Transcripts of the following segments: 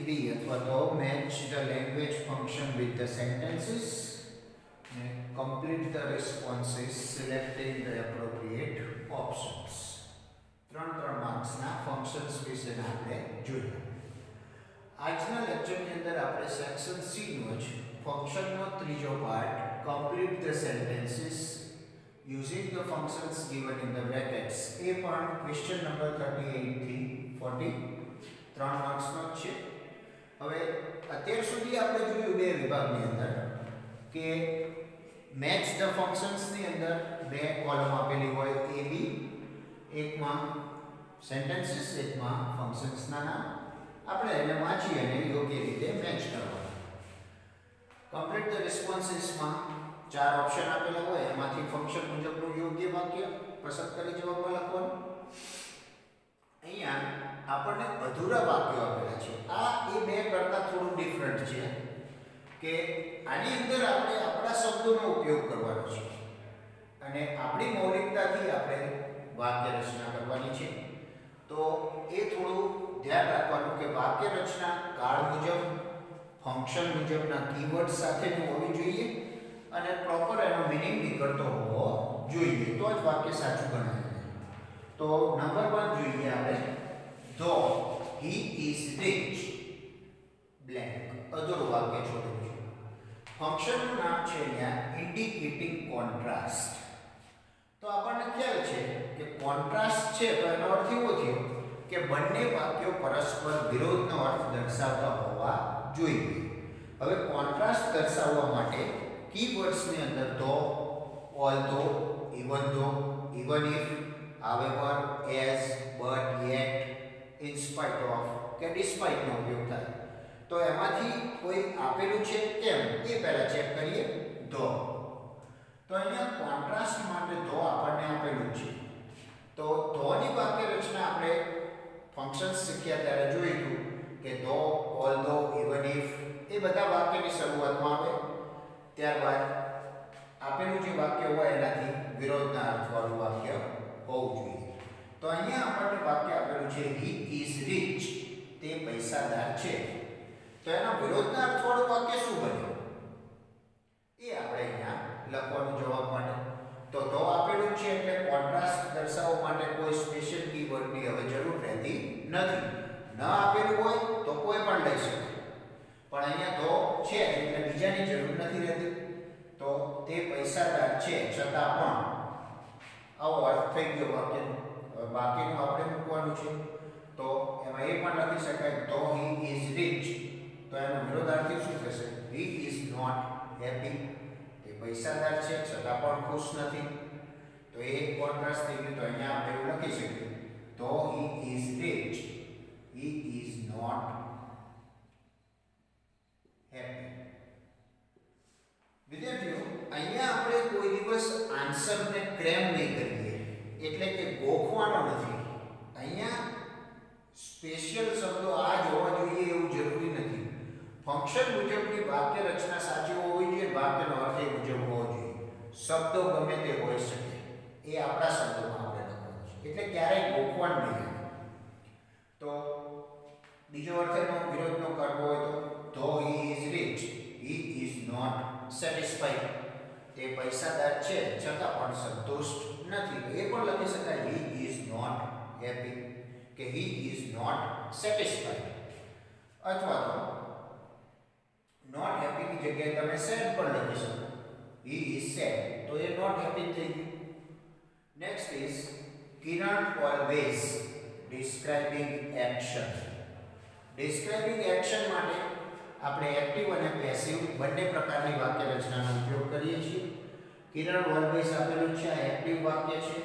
B अथवा तो match the language function with the sentences and complete the responses selecting the appropriate options. 3 marks ના functions વિશે આપણે જોઈએ. આજના લેક્ચરની અંદર આપણે સેક્શન C નો જ ફંક્શનનો ત્રીજો part complete the sentences using the functions given in the brackets એ પણ ક્વેશ્ચન નંબર 38 થી 43 માર્ક્સનો છે. હવે અત્યાર સુધી આપણે જોયું બે વિભાગની અંદર કે મેચ ધ ફંક્શન્સની અંદર બે કોલમ આપેલી હોય A B, એકમાં સેન્ટેન્સીસ એકમાં ફંક્શન્સના નામ. આપણે એને વાંચી અને યોગ્ય રીતે મેચ કરવાના. કમ્પ્લીટ ધ રિસ્પોન્સીસમાં 4 ઓપ્શન આપેલા હોય એમાંથી ફંક્શન મુજબનું યોગ્ય વાક્ય પસંદ કરી જવાબમાં લખવાનું. અહીંયા આપણને અધૂરા વાક્યો આપેલા છે. આ એ બે કરતાં થોડું ડિફરન્ટ છે કે આની અંદર આપણે આપણા શબ્દોનો ઉપયોગ કરવાનો છે અને આપણી મૌલિકતાથી આપણે વાક્ય રચના કરવાની છે. તો એ થોડું ધ્યાન રાખવાનું કે વાક્ય રચના કાળ મુજબ ફંક્શન મુજબના કીવર્ડ સાથેની હોવી જોઈએ અને પ્રોપર એનો મીનિંગ નીકળતો હોવો જોઈએ, તો જ વાક્ય સાચું ગણાય. તો નંબર 1 જોઈએ આપણે. Though he is rich blank અધૂરું વાક્ય છોડ્યું છે. ફંક્શનનું નામ છે અહીંયા ઇન્ડિકેટિંગ કોન્ટ્રાસ્ટ. તો આપણને ખ્યાલ છે કે કોન્ટ્રાસ્ટ છે તો એનો અર્થ એવો થયો કે બંને વાક્યો પરસ્પર વિરોધનો અર્થ દર્શાવતા હોવા જોઈએ. હવે કોન્ટ્રાસ્ટ દર્શાવવા માટે કીવર્ડ્સની અંદર though, although, even if, however, as, but, yet, in spite of કે despite નો ઉપયોગ થાય. તો એમાંથી કોઈ આપેલું છે કેમ એ પહેલા ચેક કરીએ. though તો અહીંયા કોન્ટ્રાસ્ટ માટે though આપણને આપેલું છે. તો though ની વાક્ય રચના આપણે ફંક્શન્સ શીખ્યા ત્યારે જોયું કે though, although, even if એ બધા વાક્યની શરૂઆતમાં આવે. ત્યારબાદ આપેલું જે વાક્ય હોય એનાથી વિરોધના અર્થવાળું વાક્ય હોવું જોઈએ. તો અહીંયા આપણને વાક્ય આપેલું છે he is rich તે પૈસાદાર છે. તો એના વિરોધના અર્થવાળું વાક્ય શું બને એ આપણે અહીંયા લખવાનું જવાબ માટે. તો આપેલું છે એટલે કોન્ટ્રાસ્ટ દર્શાવવા માટે કોઈ સ્પેશિયલ કીવર્ડની હવે જરૂર રહેતી નથી. ન આપેલું હોય તો કોઈ પણ લઈ શકે, પણ અહીંયા છે એટલે બીજાની જરૂર નથી રહેતી. તો તે પૈસાદાર છે છતાં પણ આવો અર્થ થઈ ગયો વાક્યનો. બાકીનું આપણે મૂકવાનું છે. તો એમાં એ પણ લખી શકાય though he is rich, તો એનો વિરોધાર્થી શું થશે? he is not happy તે પૈસાદાર છે છતાં પણ ખુશ નથી. તો એ કોન્ટ્રાસ્ટ થઈ ગયું. તો અહીંયા આપણે એવું લખી શકીએ though he is rich, he is not happy. વિદ્યાર્થીઓ અહીંયા આપણે કોઈ દિવસ આન્સરને ક્લેમ નહીં કરીએ, એટલે કે ગોખવાનો નથી. અહીંયા સ્પેશિયલ શબ્દો આ જ હોવા જોઈએ એવું જરૂરી નથી. ફંક્શન મુજબની વાક્ય રચના સાચી હોવી જોઈએ, વાક્યનો અર્થ એ મુજબ હોવો જોઈએ. શબ્દો ગમે તે હોઈ શકે, એ આપણા શબ્દોમાં આપણે લખવાનું છે, એટલે ક્યારેય ગોખવાનું નહીં. તો બીજો અર્થ એનો વિરોધનો કરવો હોય તો though he is rich, he is not satisfied તે પૈસાદાર છે છતાં પણ સંતુષ્ટ નથી. એ પણ લખી શકાય he is not happy કે he is not satisfied. અથવા તો not happy ની જગ્યાએ તમે sad પણ લખી શકો. he is sad તો એ not happy થઈ ગયું. next is Kiran always describing action. describing action માટે આપણે એક્ટિવ અને પેસિવ બંને પ્રકારની વાક્ય રચનાનો ઉપયોગ કરીએ છીએ. કિરણ ઓલવેઝ આપેલું છે, આ એક્ટિવ વાક્ય છે.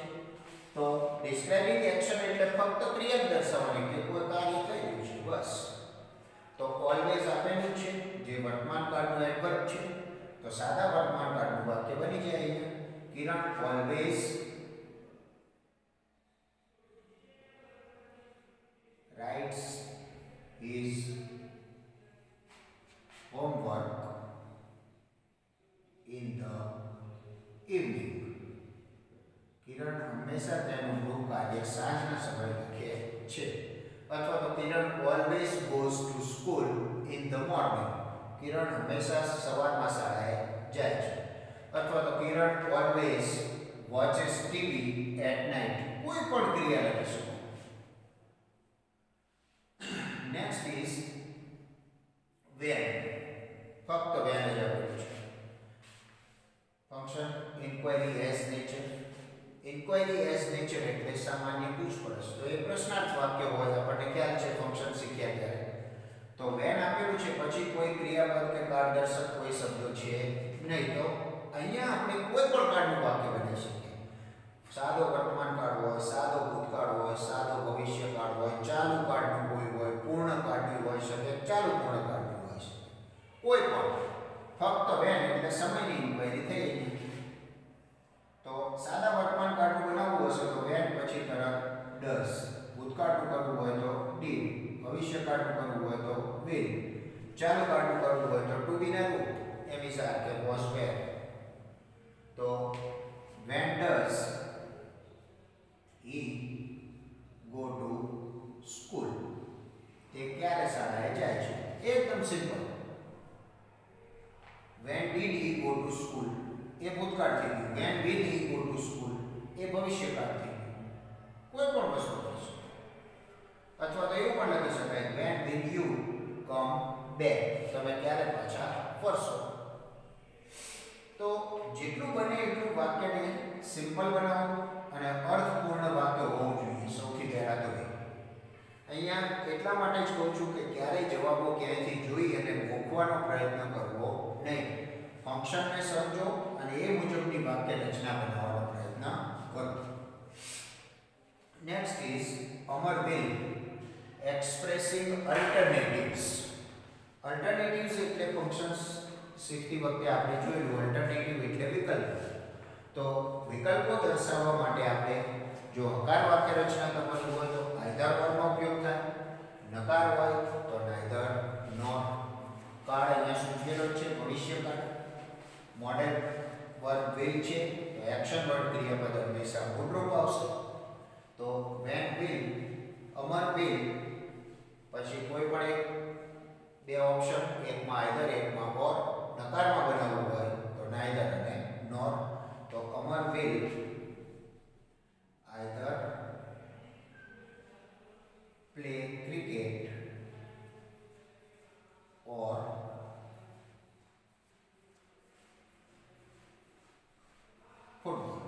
તો ડિસ્ક્રાઇબિંગ એક્શન એટલે ફક્ત ક્રિયા જ દર્શાવવાની કે કોઈ કાર્ય થઈ રહ્યું છે, બસ. તો ઓલવેઝ આપેલું છે જે વર્તમાન કાળનું એડવર્બ છે. તો સાદા વર્તમાન કાળનું વાક્ય બની જાય અહીંયા. Kiran always writes his homework in the evening. Kiran હંમેશા તેનું ગૃહ કાર્ય સાંજના સમયે લખે છે. અથવા તો Kiran always goes to school in the morning. Kiran હંમેશા સવારમાં શાળાએ જાય છે. અથવા તો Kiran always watches TV at night. કોઈ પણ ક્રિયા લખી શકો. Next is when. ફક્ત વેન જ આપેલું છે. Function inquiry as nature. Inquiry as nature એટલે સામાન્ય પૂછપરછ. તો એ પ્રશ્નાર્થ વાક્ય હોય, આપણને ખ્યાલ છે ફંક્શન શીખ્યા ત્યારે. તો વેન આપેલું છે, પછી કોઈ ક્રિયાપદ કે કાળદર્શક કોઈ શબ્દો છે નહીં. તો અહીંયા આપણે કોઈ પણ કાળનું વાક્ય બનાવી શકીએ. સાદો વર્તમાન કાળ હોય, સાદો ભૂતકાળ હોય, સાદો ભવિષ્યકાળ હોય, ચાલુ કાળનું કોઈ હોય, પૂર્ણ કાળનું હોઈ શકે, ચાલુ પૂર્ણ કાળનું હોઈ શકે. કોઈ પણ ફક્ત વેન એટલે સમયની ઇન્ક્વાયરી થઈ ગઈ. તો સાદા વર્તમાન કાળનું બનાવવું હશે તો વેન પછી તરત ડઝ. ભૂતકાળનું કરવું હોય તો ડીડ. ભવિષ્યકાળનું કરવું હોય તો વિલ. ચાલુ કાળનું કરવું હોય તો ટુ બી ના રૂપ. એમિસાર કે વોઝ વેર. તો when does he go to school? તે ક્યારે શાળાએ જાય છે? એકદમ simple. when did he go to school? એ ભૂતકાળ થઈ ગયું. when will he go to school? એ ભવિષ્યકાળ થઈ ગયું. કોઈ પણ વસ્તુ કરશો. અથવા તો એવું પણ લખી શકાય when will you come back? તમે ક્યારે પાછા ફરશો? તો જેટલું બને એટલું વાક્યને સિમ્પલ બનાવો અને અર્થપૂર્ણ વાક્ય હોવું જોઈએ સૌથી પહેલા તો. અહીંયા એટલા માટે જ કહું છું કે ક્યારેય જવાબો ક્યાંયથી જોઈ અને ગોખવાનો પ્રયત્ન કરવો નહીં. ફંક્શનને સમજો અને એ મુજબની વાક્ય રચના બનાવવાનો પ્રયત્ન કરો. Next is Amar will expressing alternatives. Alternatives એટલે ફંક્શન્સ શીખતી વખતે આપણે જોયેલું. અલ્ટરનેટિવ એટલે વિકલ્પ. તો વિકલ્પો દર્શાવવા માટે આપણે જો હકાર વાક્ય રચના કરવાની હોય તો આઈધર ઓરનો ઉપયોગ થાય. નકાર હોય તો નાઈધર નોર. કાળ અહીંયા સૂચવેલો છે ભવિષ્યકાળ. મોડેલ વર્બ વિલ છે તો એક્શન વર્ડ ક્રિયાપદ હંમેશા મૂળરૂપ આવશે. તો વેન વિલ, અમર વિલ, પછી કોઈ પણ એક બે ઓપ્શન, એકમાં આઈધર એકમાં ઓર. નકારમાં બનાવવું હોય તો નાઈધર અને નોર. તો Amar will either play cricket or football.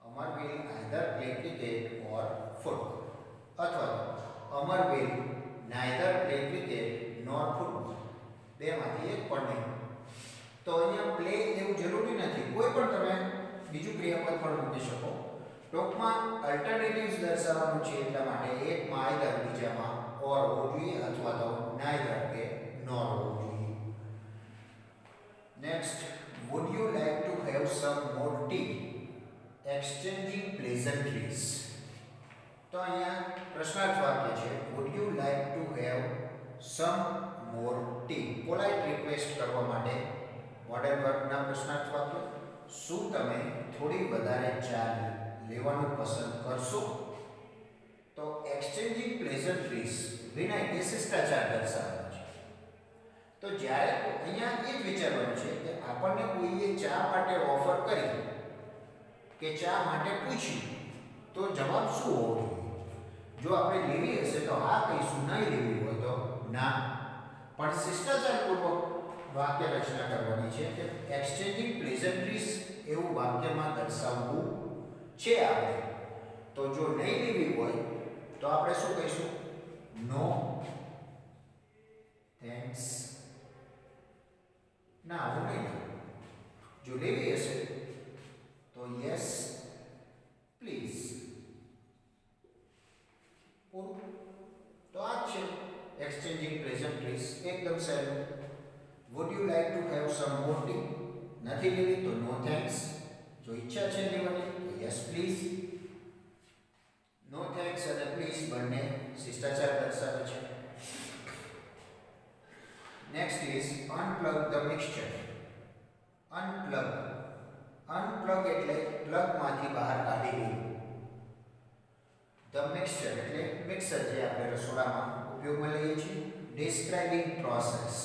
Amar will either play cricket or football. અથવા Amar will neither play cricket nor football. બેમાંથી એક પણ નહીં. તો અહીંયા પ્લે એવું જરૂરી નથી. કોઈ પણ તમે બીજું ક્રિયાપદ પણ મૂકી શકો. ટૂંકમાં અલ્ટરનેટિવ્સ દર્શાવવાનું છે એટલા માટે એકમાં આઈધર, બીજામાં ઓર હોવું જોઈએ અથવા તો નાઈધર કે નોર હોવું જોઈએ. Next, would you like to have some more tea? Exchanging pleasantries. તો અહીંયા પ્રશ્નાર્થ વાક્ય છે. would you like to have some more tea? Polite request કરવા માટે મોડેલ વર્બના પ્રશ્નાર્થ વાક્ય. શું તમે થોડી વધારે ચા લેવાનું પસંદ કરશો? તો એક્સચેન્જિંગ પ્લેઝન્ટ્રીઝ વિનય કે શિષ્ટાચાર દર્શાવે છે. તો જ્યારે અહીંયા એ જ વિચારવાનું છે કે આપણને કોઈએ ચા માટે ઓફર કરી કે ચા માટે પૂછ્યું તો જવાબ શું હોવો જોઈએ? જો આપણે લેવી હશે તો હા કહીશું, નહીં લેવી હોય તો ના. પણ શિષ્ટાચારપૂર્વક વાક્ય રચના કરવાની છે કે એક્સચેન્જિંગ પ્લેઝન્ટ્રીઝ એવું વાક્યમાં દર્શાવવું છે આપણે. તો જો નહીં લેવી હોય તો આપણે શું કહીશું? No thanks. ના, હું નહીં. જો લેવી હશે તો યસ પ્લીઝ. પૂરું. તો આ જ છે એક્સચેન્જિંગ પ્લેઝન્ટ્રીઝ. એકદમ સહેલું. would you like to have some more tea? નથી લેવી તો નો થેન્ક્સ. જો ઈચ્છા છે લેવાની તો યસ પ્લીઝ. નો થેન્ક્સ અને પ્લીઝ બંને શિષ્ટાચાર દર્શાવે છે. Next is unplug the mixture. Unplug. Unplug એટલે પ્લગમાંથી બહાર કાઢી લેવું. ધ મિક્સચર એટલે મિક્સર જે આપણે રસોડામાં ઉપયોગમાં લઈએ છીએ. Describing process.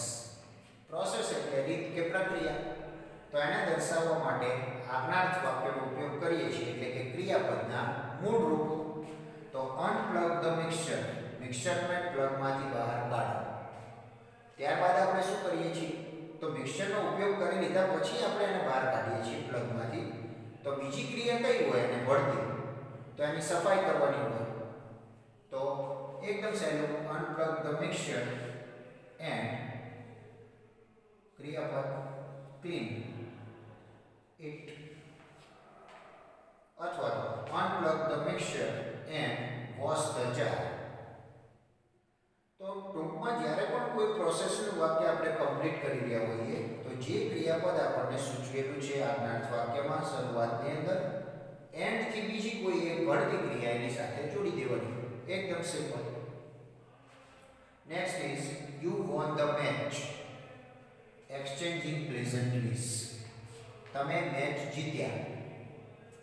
પ્રોસેસ એટલે રીત કે પ્રક્રિયા. તો એને દર્શાવવા માટે આજ્ઞાર્થ વાક્યનો ઉપયોગ કરીએ છીએ એટલે કે ક્રિયાપદના મૂળ રૂપો. તો અનપ્લગ ધ મિક્સચર. મિક્સચરને પ્લગમાંથી બહાર કાઢો. ત્યારબાદ આપણે શું કરીએ છીએ? તો મિક્સચરનો ઉપયોગ કરી લીધા પછી આપણે એને બહાર કાઢીએ છીએ પ્લગમાંથી. તો બીજી ક્રિયા કઈ હોય? એને વળતી. તો એની સફાઈ કરવાની હોય. તો એકદમ સહેલું, અનપ્લગ ધ મિક્સચર એન્ડ ક્રિયાપદ ક્લીન ઇટ, અથવા તો unplug the mixture and wash the jar. તો ટૂંકમાં જ્યારે પણ કોઈ પ્રોસેસનું વાક્ય આપણે કમ્પ્લીટ કરી રહ્યા હોઈએ તો જે ક્રિયાપદ આપણને સૂચવેલું છે આજ્ઞાર્થ વાક્યમાં શરૂઆતની અંદર, એન્ડથી બીજી કોઈ એક વળતી ક્રિયા એની સાથે જોડી દેવાની. એકદમ simple. Next is you won the match exchanging pleasantries. તમે મેચ જીત્યા.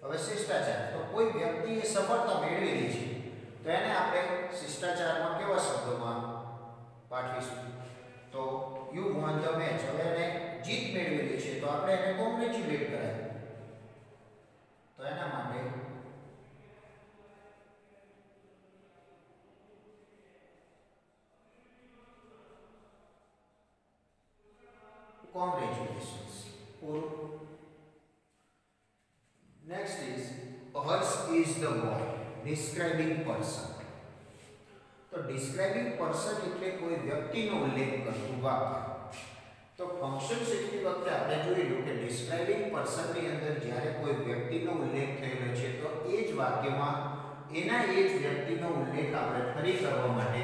હવે શિષ્ટાચાર. તો કોઈ વ્યક્તિએ સફળતા મેળવેલી છે તો એને આપણે શિષ્ટાચારમાં કેવા શબ્દોમાં પાઠવીશું? તો યુ વોન ધ મેચ. હવે એને જીત મેળવેલી છે તો આપણે એને કોંગ્રેચ્યુલેટ કરાય. તો એના માટે congratulations. Next is hers is the boy. Describing person. તો describing person એટલે કોઈ વ્યક્તિનો ઉલ્લેખ કરતું વાક્ય. તો ફંક્શન શીખતી વખતે આપણે જોયું કે describing person ની અંદર જ્યારે કોઈ વ્યક્તિનો ઉલ્લેખ થયેલો છે તો એ જ વાક્યમાં એના એ જ વ્યક્તિનો ઉલ્લેખ આપણે ફરી કરવા માટે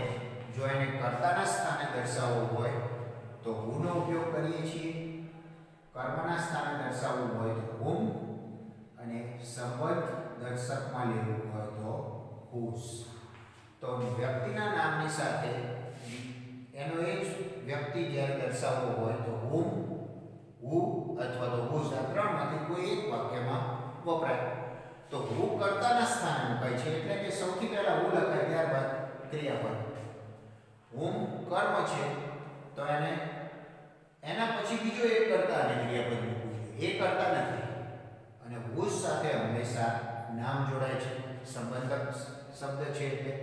જો એને કર્તાના સ્થાને દર્શાવવો હોય તો who નો ઉપયોગ કરીએ છીએ. કર્મના સ્થાને દર્શાવવું હોય તો whom, અને સંબંધ દર્શકમાં લેવું હોય તો whose. તો વ્યક્તિના નામની સાથે એનો એ જ વ્યક્તિ જ્યારે દર્શાવવો હોય તો whom, who અથવા તો whose. આ ત્રણમાંથી કોઈ એક વાક્યમાં વપરાય. તો who કર્તાના સ્થાને મુકાય છે એટલે કે સૌથી પહેલા who લખાય ત્યારબાદ ક્રિયાપદ. whom કર્મ છે તો એને એના પછી બીજો એક કર્તા અને ક્રિયાપદ મૂકવું જોઈએ. એ કર્તા નથી. અને whose સાથે હંમેશા નામ જોડાય છે, સંબંધક શબ્દ છે એટલે.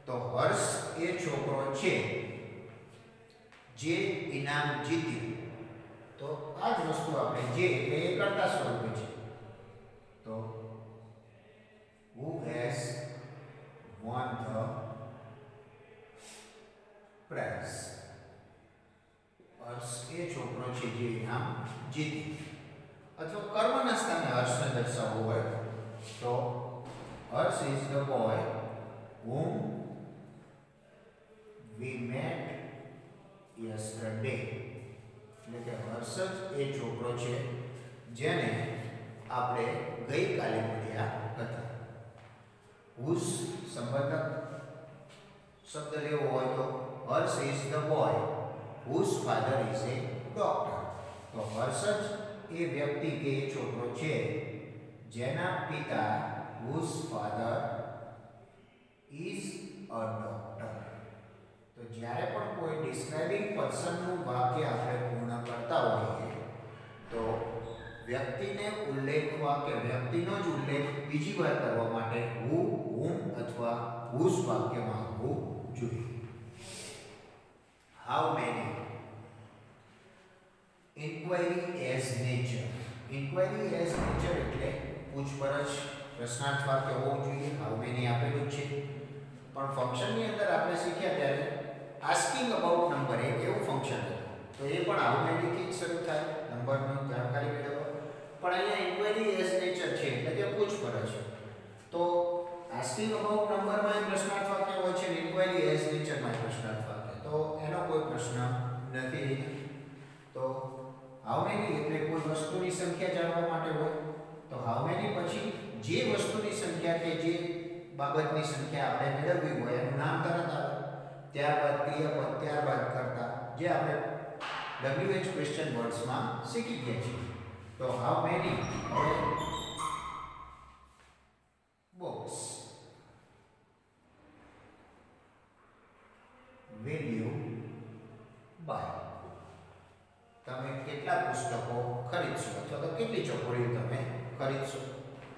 તો હર્ષ એ છોકરો છે જે ઇનામ જીત્યું. તો આ જ વસ્તુ આપણે જે એટલે એ કર્તા સ્વરૂપે છે. તો who has won the prize. હર્ષ એ છોકરો છે જે ઇનામ જીત્યું. અથવા કર્મના સ્થાને હર્ષને દર્શાવવું હોય તો હર્ષ is the boy whom we met yesterday. એટલે કે હર્ષ જ એ છોકરો છે જેને આપણે ગઈકાલે મળ્યા હતા. whose સંબંધક શબ્દ લેવો હોય તો હર્ષ is the boy whose father is a doctor. તો હર્ષ જ એ વ્યક્તિ કે એ છોકરો છે જેના પિતા whose father is a doctor. તો જ્યારે પણ કોઈ ડિસ્ક્રાઇબિંગ પર્સનનું વાક્ય આપણે પૂર્ણ કરતા હોઈએ તો વ્યક્તિને ઉલ્લેખવા કે વ્યક્તિનો જ ઉલ્લેખ બીજી વાર કરવા માટે who, whom અથવા whose વાક્યમાં આવવું જોઈએ. How many. Inquiry as nature. Inquiry as nature એટલે પૂછપરછ પ્રશ્નાર્થ વાક્ય હોવું જોઈએ. how many આપેલું છે. પણ ફંક્શનની અંદર આપણે શીખ્યા ત્યારે આસ્કિંગ અબાઉટ નંબર એક એવું ફંક્શન હતું. તો એ પણ how many થી જ શરૂ થાય નંબરની જાણકારી મેળવવા. પણ અહીંયા ઇન્ક્વાયરી એઝ નેચર છે એટલે કે પૂછપરછ. તો આસ્કિંગ અબાઉટ નંબરમાં એક પ્રશ્નાર્થ વાક્ય હોય છે અને ઇન્ક્વાયરી એઝ નેચરમાં એક પ્રશ્નાર્થ વાક્ય. તો એનો કોઈ પ્રશ્ન નથી. તો how many એટલે કોઈ વસ્તુની સંખ્યા જાણવા માટે હોય તો how many પછી જે વસ્તુની સંખ્યા કે જે બાબતની સંખ્યા આપણે મેળવવી હોય એનું નામ તરત આવે. ત્યારબાદ ક્રિયાપદ, ત્યારબાદ કર્તા, જે આપણે WH ક્વેશ્ચન વર્ડ્સમાં શીખી ગયા છીએ. તો how many books કેટલા પુસ્તકો ખરીદશો અથવા તો કેટલી ચોપડીઓ તમે ખરીદશો.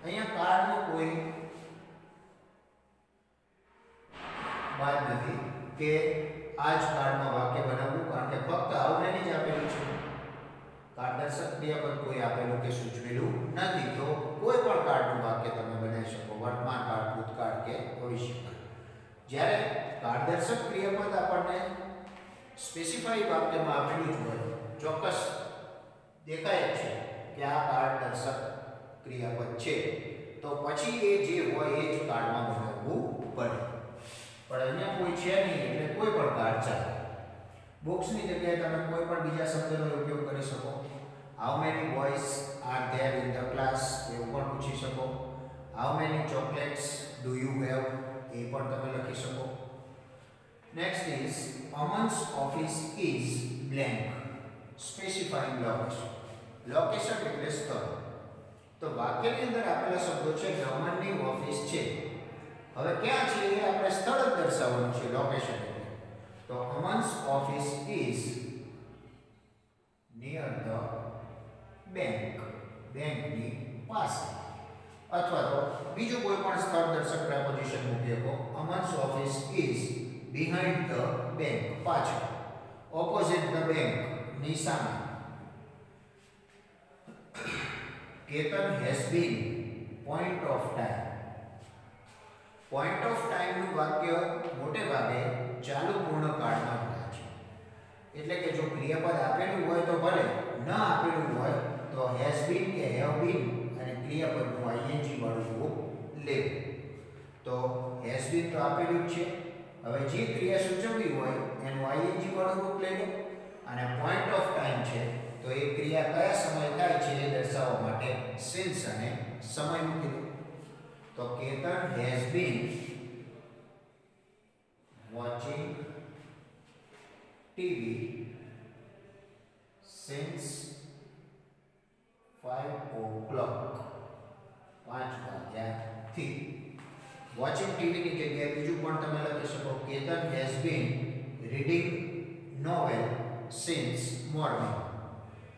અહીંયા કાર્ડનો કોઈ વાત નથી કે આ જ કાર્ડમાં વાક્ય બનાવવું, કારણ કે ફક્ત આવનારી જ આપેલું છે. કાર્ડદર્શક ક્રિયાપદ કોઈ આપેલું કે સૂચવેલું નથી, તો કોઈ પણ કાર્ડનું વાક્ય તમે બનાવી શકો, વર્તમાન કાળ, ભૂતકાળ કે ભવિષ્યકાળ. જ્યારે કાર્ડદર્શક ક્રિયાપદ આપણને સ્પેસિફાઈ વાક્યમાં આપેલું જ હોય, ચોક્કસ દેખાય છે કે આ કાર્ડદર્શક ક્રિયાપદ છે, તો પછી એ જે હોય એ જ કાર્ડમાં બનાવવું પડે. પણ અહીંયા કોઈ છે નહીં એટલે કોઈ પણ કાર્ડ ચાલે. બુક્સની જગ્યાએ તમે કોઈ પણ બીજા શબ્દનો ઉપયોગ કરી શકો. How many boys are there in the class એવું પણ પૂછી શકો. How many chocolates do you have એ પણ તમે લખી શકો. Next is Aman's office is blank specifying location. Location એટલે સ્થળ. તો વાક્યની અંદર આપેલા શબ્દો છે કે અમનની ઓફિસ છે. હવે ક્યાં છે એ આપણે સ્થળ જ દર્શાવવાનું છે, લોકેશન. તો Aman's office is near the bank, બેંકની પાસે. અથવા તો બીજું કોઈ પણ સ્થળ દર્શક પ્રેપોઝિશન મૂકી શકો. Aman's office is behind the bank, પાછળ. ઓપોઝિટ ધ બેંક, ની સામે. Ketan has been point of time. Point of ટાઈમનું વાક્ય મોટે ભાગે ચાલુ પૂર્ણ કાળમાં બને છે. એટલે કે જો ક્રિયાપદ આપેલું હોય તો ભલે, ન આપેલું હોય તો હેઝ બીન કે હેવ બીન અને ક્રિયાપદનું આઈએનજી વાળું રૂપ લેવું. તો હેઝ બીન તો આપેલું જ છે. હવે જે ક્રિયા સૂચવવી હોય એનું આઈએનજી વાળું રૂપ લઈ લો. અને પોઈન્ટ ઓફ ટાઈમ છે તો એ ક્રિયા કયા સમયે થાય છે એ દર્શાવવા માટે સિન્સ અને સમય મૂકી દો. તો Ketan has bin watching TV since 5 o'clock, 5 વાગ્યાથી. વોચિંગ ટીવીની જગ્યાએ બીજું પણ તમે લખી શકો. Ketan has bin reading novel since morning,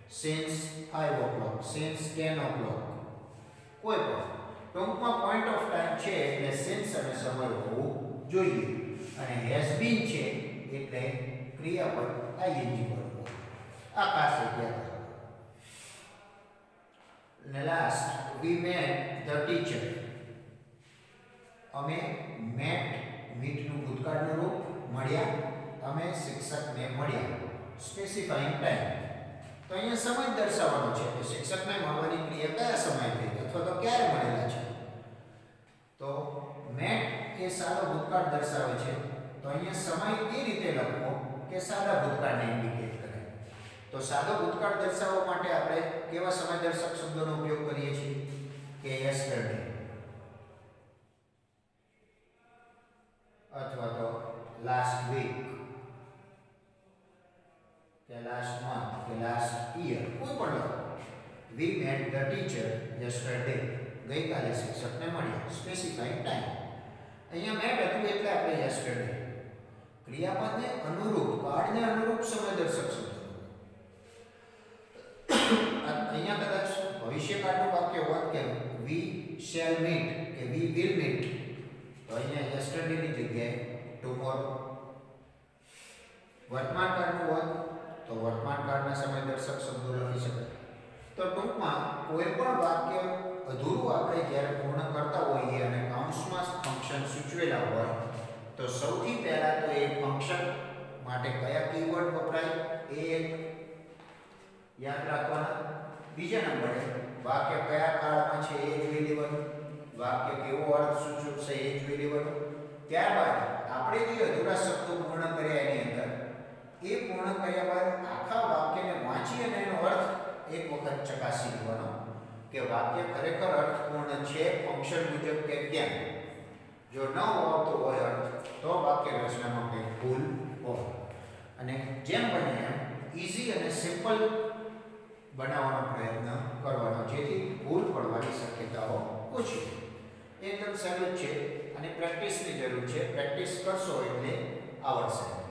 since 5 o'clock, since 10 o'clock. કોઈ પણ ટૂંકમાં પોઈન્ટ ઓફ ટાઈમ છે એટલે સિન્સ અને સમય હોવું જોઈએ. અને હેઝ બીન છે એટલે ક્રિયાપદ આઈએનજી વાળું. આ ખાસ યાદ રાખો. અને last, V mat the teacher. અમે મેટ, મીટનું ભૂતકાળનું રૂપ, મળ્યા. અમે શિક્ષકને મળ્યા. Specifying time. તો અહીંયા સમય દર્શાવવાનો છે કે શિક્ષકને મળવાની ક્રિયા કયા સમયે થઈ અથવા તો ક્યારે મળેલા છે. તો મેટ એ સાદો ભૂતકાળ દર્શાવે છે, તો અહીંયા સમય એ રીતે લખવો કે સાદા ભૂતકાળને ઇન્ડિકેટ કરે. તો સાદો ભૂતકાળ દર્શાવવા માટે આપણે કેવા સમય દર્શક શબ્દોનો ઉપયોગ કરીએ છીએ કે યસ્ટરડે અથવા તો લાસ્ટ વીક કે લાસ્ટ મંથ કે લાસ્ટ યર, કોઈ પણ લખો. વી મેટ ધ ટીચર યસ્ટરડે, ગઈકાલે શિક્ષકને મળ્યા. Specifying time. અહીંયા મેટ હતું એટલે આપણે યસ્ટરડે. ક્રિયાપદને અનુરૂપ, કાળને અનુરૂપ સમય દર્શક શબ્દ. અહીંયા કદાચ ભવિષ્યકાળનું વાક્ય હોત કે વી શેલ મીટ કે વી વિલ મીટ, તો અહીંયા યસ્ટરડેની જગ્યાએ ટુમોરો. વર્તમાનકાળનું હોત તો વર્તમાનકાળના સમય દર્શક શબ્દો લખી શકાય. તો ટૂંકમાં કોઈ પણ વાક્ય અધૂરું આપણે જ્યારે પૂર્ણ કરતા હોઈએ અને કૌંસમાં ફંક્શન સૂચવેલા હોય તો સૌથી પહેલા તો એ ફંક્શન માટે કયા કીવર્ડ વપરાય એ એક યાદ રાખવાના. બીજા નંબરે વાક્ય કયા કાળમાં છે એ જોઈ લેવાનું. વાક્ય કેવો અર્થ સૂચવશે એ જોઈ લેવાનું. ત્યારબાદ આપણે જે અધૂરા શબ્દો પૂર્ણ કર્યા એની અંદર એ પૂર્ણ કર્યા બાદ આખા વાક્યને વાંચી અને એનો અર્થ એક વખત ચકાસી લેવાનો કે વાક્ય ખરેખર અર્થપૂર્ણ છે ફંક્શન મુજબ કે કેમ. જો ન આવતો હોય અર્થ તો વાક્ય રચનામાં કંઈક ભૂલ હોય. અને જેમ બને એમ ઈઝી અને સિમ્પલ બનાવવાનો પ્રયત્ન કરવાનો જેથી ભૂલ પડવાની શક્યતાઓ ઓછી. એકદમ સહેલું છે અને પ્રેક્ટિસની જરૂર છે. પ્રેક્ટિસ કરશો એટલે આવડશે.